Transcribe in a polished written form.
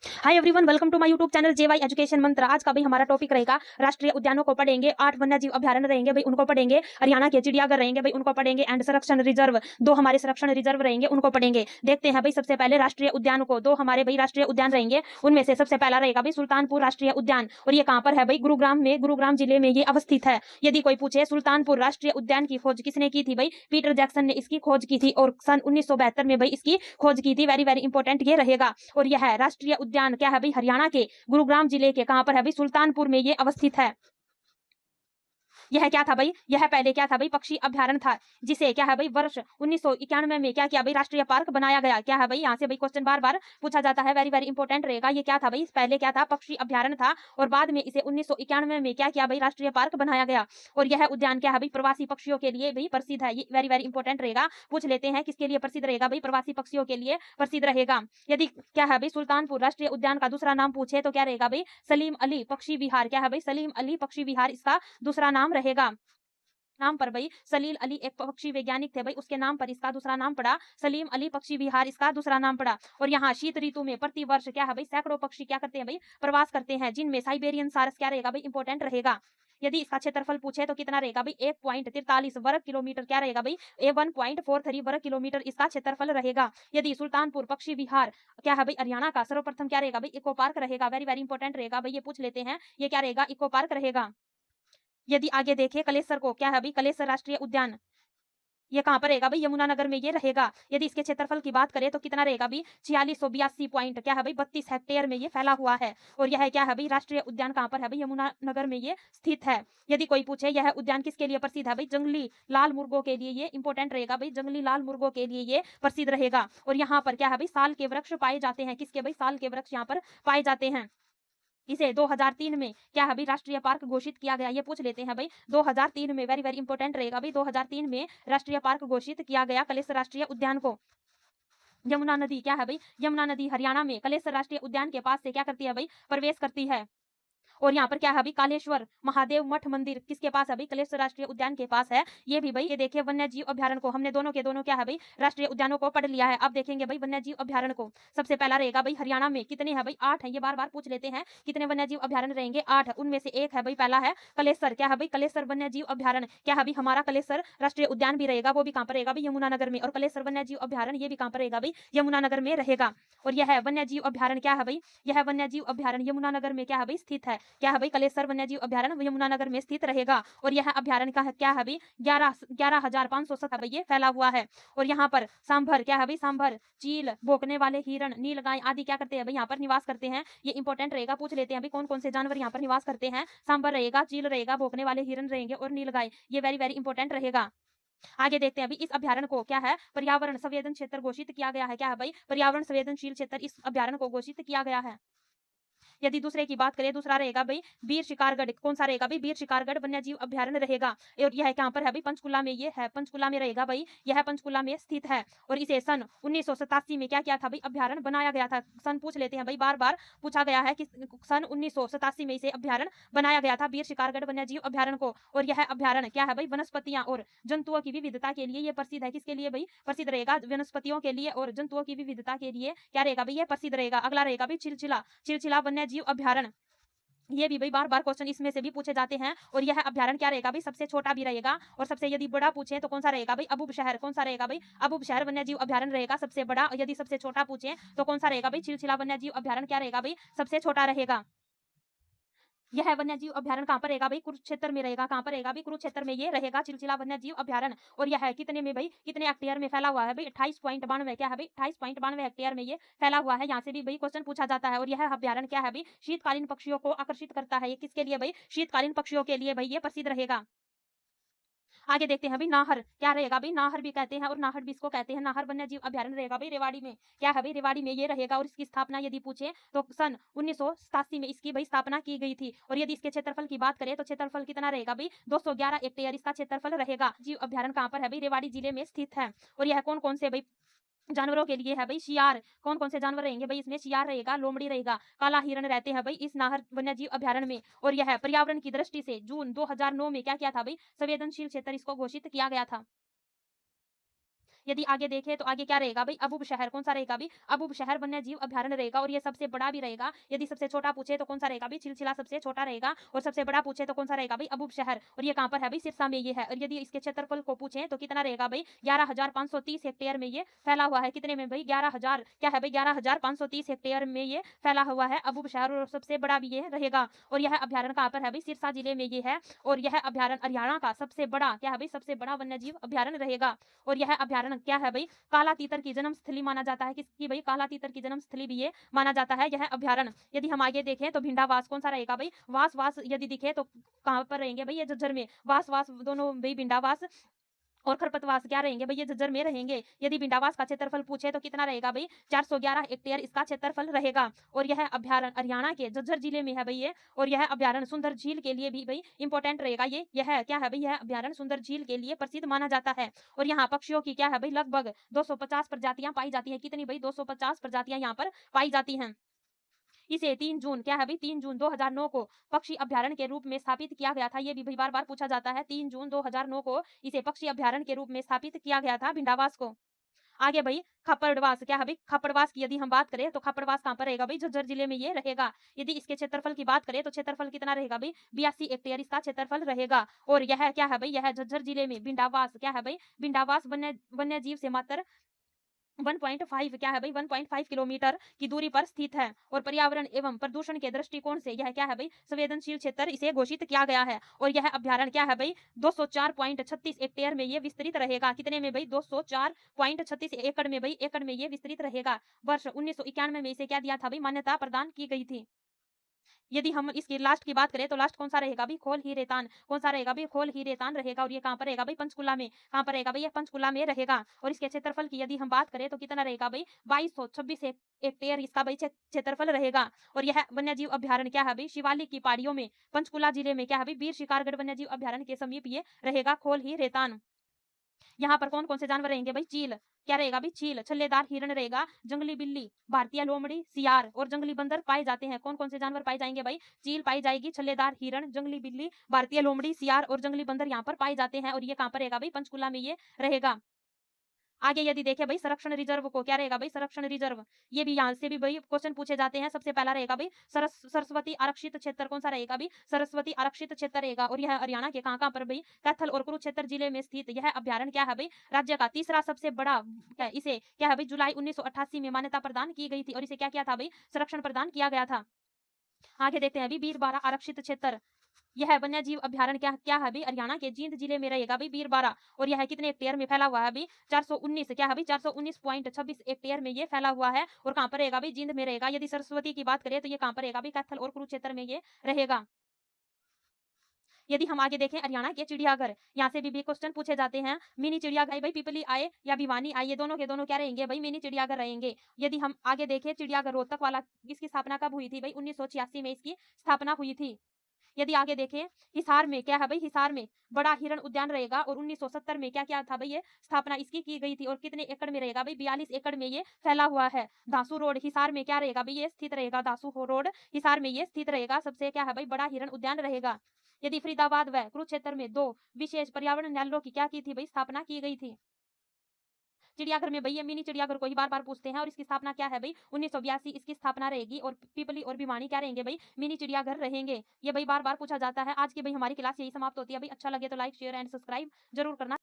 Hi everyone, welcome to my YouTube channel JY education Mantra. आज का भाई हमारा टॉपिक रहेगा राष्ट्रीय उद्यानों को पढ़ेंगे, 8 वन्य जीव अभ्यारण्य रहेंगे भाई उनको पढ़ेंगे, हरियाणा के चिड़ियाघर रहेंगे भाई उनको पढ़ेंगे, एंड संरक्षण रिजर्व 2 हमारे संरक्षण रिजर्व रहेंगे उनको पढ़ेंगे। देखते हैं भाई सबसे पहले राष्ट्रीय उद्यान को। 2 हमारे भाई राष्ट्रीय उद्यान रहेंगे, उनमें से सबसे पहला रहेगा भाई सुल्तानपुर राष्ट्रीय उद्यान, और ये कहां पर है भाई? गुरुग्राम में, गुरुग्राम जिले में ये अवस्थित है। यदि कोई पूछे सुल्तानपुर राष्ट्रीय उद्यान की खोज किसने की थी भाई? पीटर जैक्सन ने इसकी खोज की थी और सन 1972 में भाई इसकी खोज की थी। वेरी वेरी इंपॉर्टेंट ये रहेगा। और यह राष्ट्रीय उद्यान क्या है भाई? हरियाणा के गुरुग्राम जिले के कहां पर है भाई? सुल्तानपुर में ये अवस्थित है। यह क्या था भाई? यह पहले क्या था भाई? पक्षी अभ्यारण्य था, जिसे क्या है भाई वर्ष 1991 में क्या किया भाई? राष्ट्रीय पार्क बनाया गया। क्या है भाई? यहाँ से भाई क्वेश्चन बार बार पूछा जाता है, वेरी वेरी इंपॉर्टेंट रहेगा। ये क्या था भाई? पहले क्या था? पक्षी अभ्यारण्य था, और बाद में इसे 1991 में क्या किया भाई? राष्ट्रीय पार्क बनाया गया। और यह उद्यान क्या है भाई? प्रवासी पक्षियों के लिए भी प्रसिद्ध है। ये वेरी वेरी इंपॉर्टेंट रहेगा। पूछ लेते हैं किसके लिए प्रसिद्ध रहेगा भाई? प्रवासी पक्षियों के लिए प्रसिद्ध रहेगा। यदि क्या है भाई सुल्तानपुर राष्ट्रीय उद्यान का दूसरा नाम पूछे तो क्या रहेगा भाई? सलीम अली पक्षी विहार। क्या है भाई? सलीम अली पक्षी विहार इसका दूसरा नाम रहेगा। नाम पर भाई सलील अली एक पक्षी वैज्ञानिक थे भाई, उसके नाम पर इसका दूसरा नाम पड़ा सलीम अली पक्षी विहार, इसका दूसरा नाम पड़ा। और यहाँ शीत ऋतु में प्रति वर्ष क्या है भाई? सैकड़ों पक्षी क्या करते हैं भाई? प्रवास करते हैं, जिनमें साइबेरियन सारस क्या रहेगा भाई? इंपॉर्टेंट रहेगा। यदि इसका क्षेत्रफल पूछे तो कितना रहेगा भाई? 1.43 वर्ग किलोमीटर क्या रहेगा भाई? 1.43 वर्ग किलोमीटर इसका क्षेत्रफल रहेगा। यदि सुल्तानपुर पक्षी विहार क्या है भाई? हरियाणा का सर्वप्रथम क्या रहेगा भाई? इको पार्क रहेगा। वेरी वेरी इंपॉर्टेंट रहेगा भाई, ये पूछ लेते हैं। ये क्या रहेगा? इको पार्क रहेगा। यदि आगे देखें कलेसर को, क्या है भाई? कलेसर राष्ट्रीय उद्यान ये कहां पर रहेगा भाई? यमुनानगर में ये रहेगा। यदि इसके क्षेत्रफल की बात करें तो कितना रहेगा भाई? 4682 पॉइंट क्या है भाई? 32 हेक्टेयर में ये फैला हुआ है। और यह क्या है भाई? राष्ट्रीय उद्यान कहां पर है भाई? यमुनानगर में ये स्थित है। यदि कोई पूछे यह उद्यान किसके लिए प्रसिद्ध है भाई? जंगली लाल मुर्गों के लिए ये इंपॉर्टेंट रहेगा भाई। जंगली लाल मुर्गों के लिए ये प्रसिद्ध रहेगा। और यहाँ पर क्या है भाई? साल के वृक्ष पाए जाते हैं। किसके भाई? साल के वृक्ष यहाँ पर पाए जाते हैं। इसे 2003 में क्या है भाई? राष्ट्रीय पार्क घोषित किया गया। ये पूछ लेते हैं भाई 2003 में। वेरी वेरी इंपॉर्टेंट रहेगा भाई, 2003 में राष्ट्रीय पार्क घोषित किया गया कलेसर राष्ट्रीय उद्यान को। यमुना नदी क्या है भाई? यमुना नदी हरियाणा में कलेसर राष्ट्रीय उद्यान के पास से क्या करती है भाई? प्रवेश करती है। और यहाँ पर क्या है भाई? कालेश्वर महादेव मठ मंदिर किसके पास है भाई? कलेश्वर राष्ट्रीय उद्यान के पास है। ये भी भाई ये देखिए वन्य जीव अभ्यारण्य को हमने दोनों के दोनों क्या है भाई? राष्ट्रीय उद्यानों को पढ़ लिया है। अब देखेंगे भाई वन्य जीव अभ्यारण्य को। सबसे पहला रहेगा भाई हरियाणा में कितने हैं भाई? 8 है। ये बार बार पूछ लेते हैं कितने वन्य जीव अभ्यारण्य रहेंगे? 8। उनमें से एक है भाई, पहला है कलेसर। क्या है भाई? कलेसर वन्य जीव अभ्यारण्य क्या है भाई? हमारा कलेसर राष्ट्रीय उद्यान भी रहेगा, वो भी कहां पर रहेगा भाई? यमुनानगर में। और कलेसर वन्य जीव अभ्यारण्य ये भी कहां पर रहेगा भाई? यमुनानगर में रहेगा। और यह वन्य जीव अभ्यारण्य क्या है भाई? यह वन्य जीव अभ्यारण्य यमुनानगर में क्या है भाई? स्थित है। क्या है भाई? कलेसर वन्य जीव अभ्यारण्य यमुनानगर में स्थित रहेगा। और यह अभ्यारण्य का क्या है भाई? 11,570 भाई ये फैला हुआ है। और यहाँ पर सांभर क्या है भाई? सांभर चील, भौंकने वाले हिरण, नीलगाय आदि क्या करते हैं भाई? यहाँ पर निवास करते हैं। ये इंपॉर्टेंट रहेगा, पूछ लेते हैं भाई कौन कौन से जानवर यहाँ पर निवास करते हैं? सांभर रहेगा, चील रहेगा, भौंकने वाले हिरण रहेंगे और नीलगाय। ये वेरी वेरी इंपॉर्टेंट रहेगा। आगे देखते हैं अभी इस अभ्यारण्य को क्या है? पर्यावरण संवेदन क्षेत्र घोषित किया गया है। क्या है भाई? पर्यावरण संवेदनशील क्षेत्र इस अभ्यारण्य को घोषित किया गया है। यदि दूसरे की बात करें, दूसरा रहेगा भाई वीर शिकारगढ़। कौन सा रहेगा भाई? वीर शिकारगढ़ वन्य जीव अभ्यारण्य रहेगा। और यह कहां पर है भाई? पंचकुला में ये है। पंचकुला में रहेगा भाई, यह पंचकुला में स्थित है। और इसे सन 1987 में क्या किया था भाई? अभ्यारण्य बनाया गया था। सन पूछ लेते हैं भाई, बार बार पूछा गया है कि सन 1987 में इसे अभ्यारण्य बनाया गया था, वीर शिकारगढ़ वन्य जीव अभ्यारण्य को। और यह अभ्यारण्य क्या है भाई? वनस्पतियां और जंतुओं की विविधता के लिए ये प्रसिद्ध है। किसके लिए भाई प्रसिद्ध रहेगा? वनस्पतियों के लिए और जंतुओं की विविधता के लिए क्या रहेगा भाई? ये प्रसिद्ध रहेगा। अगला रहेगा भाई चिलचिला। चिलचिला वन्य जीव अभ्यारण्य ये भी भाई बार बार क्वेश्चन इसमें से भी पूछे जाते हैं। और यह अभ्यारण्य क्या रहेगा भाई? सबसे छोटा भी रहेगा। और सबसे यदि बड़ा पूछे तो कौन सा रहेगा भाई? अबुब शहर। कौन सा रहेगा भाई? अबुब शहर वन्य जीव अभ्यारण्य रहेगा सबसे बड़ा। और यदि सबसे छोटा पूछे तो कौन सा रहेगा भाई? चिलचिला वन्य जीव अभ्यारण्य क्या रहेगा भाई? सबसे छोटा रहेगा। यह वन्य जीव अभ्यारण्य कहां पर रहेगा भाई? कुरुक्षेत्र में रहेगा। कहां पर रहेगा भाई? कुरुक्षेत्र में ये रहेगा चिलचिला वन्य जीव अभ्यारण्य। और यह कितने में भाई? कितने हेक्टेयर में फैला हुआ है भाई? 28.92। क्या है भाई? 28.92 हेक्टेयर में ये फैला हुआ है। यहाँ से भी भाई क्वेश्चन पूछा जाता है। और यह अभ्यारण्य क्या है भाई? शीतकालीन पक्षियों को आकर्षित करता है। ये किसके लिए भाई? शीतकालीन पक्षियों के लिए भाई ये प्रसिद्ध रहेगा। आगे देखते हैं भाई नाहर क्या रहेगा भाई? नाहर भी कहते हैं और नाहर भी इसको कहते हैं। नाहर वन्य जीव अभ्यारण्य रहेगा भाई रेवाड़ी में। क्या है भाई? रेवाड़ी में ये रहेगा। और इसकी स्थापना यदि पूछे तो सन 1987 में इसकी भाई स्थापना की गई थी। और यदि इसके क्षेत्रफल की बात करें तो क्षेत्रफल कितना रहेगा भाई? 211 हेक्टेयर इसका क्षेत्रफल रहेगा। जीव अभ्यारण्य कहां पर है भाई? रेवाड़ी जिले में स्थित है। और यह कौन कौन से भाई जानवरों के लिए है भाई? शियार। कौन कौन से जानवर रहेंगे भाई इसमें? शियार रहेगा, लोमड़ी रहेगा, काला हिरण रहते हैं भाई इस नाहर वन्य जीव अभ्यारण्य में। और यह पर्यावरण की दृष्टि से जून 2009 में क्या किया था भाई? संवेदनशील क्षेत्र इसको घोषित किया गया था। यदि आगे देखें तो आगे क्या रहेगा भाई, अबूब शहर कौन सा रहेगा भाई, अबूब शहर वन्य जीव अभ्यारण्य रहेगा और ये सबसे बड़ा भी रहेगा। यदि सबसे छोटा पूछे तो कौन सा रहेगा भाई, चिलचिला सबसे छोटा रहेगा और सबसे बड़ा पूछे तो कौन सा रहेगा भाई, अबूब शहर, और ये कहाँ पर है भाई, सिरसा में ये है। और यदि इसके क्षेत्रफल को पूछे तो कितना रहेगा भाई, 11,530 हेक्टेयर में ये फैला हुआ है। कितने में भाई, 11,000 क्या है भाई, 11,530 हेक्टेयर में ये फैला हुआ है अबूब शहर, और सबसे बड़ा भी ये रहेगा। और यह अभ्यारण्य कहाँ पर है भाई, सिरसा जिले में ये है। और यह अभ्यारण्य हरियाणा का सबसे बड़ा क्या है भाई, सबसे बड़ा वन्य जीव अभ्यारण्य रहेगा। और यह अभ्यारण्य क्या है भाई, काला तीतर की जन्म स्थली माना जाता है। किसकी भाई, काला तीतर की जन्म स्थली भी ये माना जाता है यह अभ्यारण्य। यदि हम आगे देखें तो भिंडावास कौन सा रहेगा भाई, वास वास यदि दिखे तो कहाँ पर रहेंगे भाई, ये झज्जर में। वास वास दोनों भाई, भिंडावास और खरपतवास क्या रहेंगे भाई, ये झज्जर में रहेंगे। यदि भिंडावास का क्षेत्रफल पूछे तो कितना रहेगा भाई, 411 हेक्टेयर इसका क्षेत्रफल रहेगा। और यह अभ्यारण्य हरियाणा के झज्जर जिले में है भाई ये। और यह अभ्यारण्य सुंदर झील के लिए भी भाई इंपॉर्टेंट रहेगा। यह क्या है भाई, यह अभ्यारण्य सुंदर झील के लिए प्रसिद्ध माना जाता है। और यहाँ पक्षियों की क्या है भाई, लगभग 250 प्रजातियां पाई जाती है। कितनी भाई, 250 प्रजातियां यहाँ पर पाई जाती हैं। इसे 3 जून क्या है भाई, 3 जून 2009 को पक्षी अभ्यारण्य के रूप में स्थापित किया गया था। ये भी भाई बार बार पूछा जाता है। 3 जून 2009 को इसे पक्षी अभ्यारण्य के रूप में स्थापित किया गया था भिंडावास को। आगे भाई खपड़वास क्या है भाई, खपड़वास की यदि हम बात करें तो खपड़वास कहाँ पर रहेगा भाई, झज्जर जिले में ये रहेगा। यदि इसके क्षेत्रफल की बात करें तो क्षेत्रफल कितना रहेगा भाई, 82 हेक्टेयर इसका क्षेत्रफल रहेगा। और यह क्या है भाई, यह झज्जर जिले में भिंडावास क्या है भाई, भिंडावास वन्य जीव से मात्र 1.5 क्या है भाई, 1.5 किलोमीटर की दूरी पर स्थित है। और पर्यावरण एवं प्रदूषण के दृष्टिकोण से यह क्या है भाई, संवेदनशील क्षेत्र इसे घोषित किया गया है। और यह अभ्यारण्य क्या है भाई, 204.36 हेक्टेयर में ये विस्तृत रहेगा। कितने में भाई, 204.36 एकड़ में भाई, एकड़ में ये विस्तृत रहेगा। वर्ष 1991 में इसे क्या दिया था भाई, मान्यता प्रदान की गई थी। यदि हम इसकी लास्ट की बात करें तो लास्ट कौन सा रहेगा भाई, खोल ही रेतान कौन सा रहेगा भाई, खोल ही रेतान रहेगा। और ये कहाँ पर रहेगा भाई, पंचकुला में। कहाँ पर रहेगा भाई, ये पंचकुला में रहेगा। और इसके क्षेत्रफल की यदि हम बात करें तो कितना रहेगा भाई, 2226 हेक्टेयर इसका भाई क्षेत्रफल रहेगा। और यह वन्य जीव अभ्यारण्य क्या है भाई, शिवालिक की पहाड़ियों में पंचकुला जिले में क्या है भाई, वीर शिकारगढ़ वन्य जीव अभ्यारण्य के समीप ये रहेगा, खोल ही रेतान। यहाँ पर कौन कौन से जानवर रहेंगे भाई, चील क्या रहेगा भाई, चील, छल्लेदार हिरण रहेगा, जंगली बिल्ली, भारतीय लोमड़ी, सियार और जंगली बंदर पाए जाते हैं। कौन कौन से जानवर पाए जाएंगे भाई, चील पाई जाएगी, छल्लेदार हिरण, जंगली बिल्ली, भारतीय लोमड़ी, सियार और जंगली बंदर यहाँ पर पाए जाते हैं। और ये कहाँ पर रहेगा भाई, पंचकुला में ये रहेगा। आगे यदि देखें भाई संरक्षण रिजर्व को, क्या रहेगा भाई, संरक्षण रिजर्व, ये भी यहाँ से भी भाई क्वेश्चन पूछे जाते हैं। सबसे पहला रहेगा भाई सरस्वती आरक्षित क्षेत्र कौन सा रहेगा भाई, सरस्वती आरक्षित क्षेत्र रहेगा। और यह हरियाणा के कहाँ पर भाई, कैथल और कुरुक्षेत्र जिले में स्थित यह अभ्यारण्य क्या है भाई, राज्य का तीसरा सबसे बड़ा, इसे क्या है भाई, जुलाई 1988 में मान्यता प्रदान की गई थी। और इसे क्या किया था भाई, संरक्षण प्रदान किया गया था। आगे देखते हैं अभी बीरबारा आरक्षित क्षेत्र, यह वन्य जीव अभ्यारण्य क्या क्या है भाई, हरियाणा के जींद जिले में रहेगा भाई बीरबारा। और यह कितने हेक्टेयर में फैला हुआ है भाई, 419 क्या है भाई, 419.26 हेक्टेयर में ये फैला हुआ है। और कहाँ पर रहेगा भाई, जींद में रहेगा। यदि सरस्वती की बात करें तो ये कहाँ पर रहेगा भाई, कैथल और कुरुक्षेत्र में ये रहेगा। यदि हम आगे देखें हरियाणा के चिड़ियाघर, यहाँ से भी क्वेश्चन पूछे जाते हैं। मिनी चिड़ियाघर भाई पिपली आए या भिवानी आए, ये दोनों के दोनों क्या रहेंगे भाई, मिनी चिड़ियाघर रहेंगे। यदि हम आगे देखें चिड़ियाघर रोहतक वाला, इसकी स्थापना कब हुई थी भाई, 1986 में इसकी स्थापना हुई थी। यदि आगे देखें हिसार में क्या है भाई, हिसार में बड़ा हिरण उद्यान रहेगा। और 1970 में क्या क्या था भाई, ये स्थापना इसकी की गई थी। और कितने एकड़ में रहेगा भाई, 42 एकड़ में ये फैला हुआ है। दासू रोड हिसार में क्या रहेगा भाई, ये स्थित रहेगा। दासू रोड हिसार में ये स्थित रहेगा, सबसे क्या है भाई, बड़ा हिरण उद्यान रहेगा। यदि फरीदाबाद व कुरुक्षेत्र में 2 विशेष पर्यावरण न्यायालयों की क्या की थी भाई, स्थापना की गई थी। चिड़ियाघर में भैया मिनी चिड़ियाघर को ही बार बार पूछते हैं। और इसकी स्थापना क्या है भाई, 1982 इसकी स्थापना रहेगी। और पीपली और भिवानी क्या रहेंगे भाई, मिनी चिड़ियाघर रहेंगे। ये भाई बार बार पूछा जाता है। आज की भाई हमारी क्लास यही समाप्त होती है भाई। अच्छा लगे तो लाइक शेयर एंड सब्सक्राइब जरूर करना।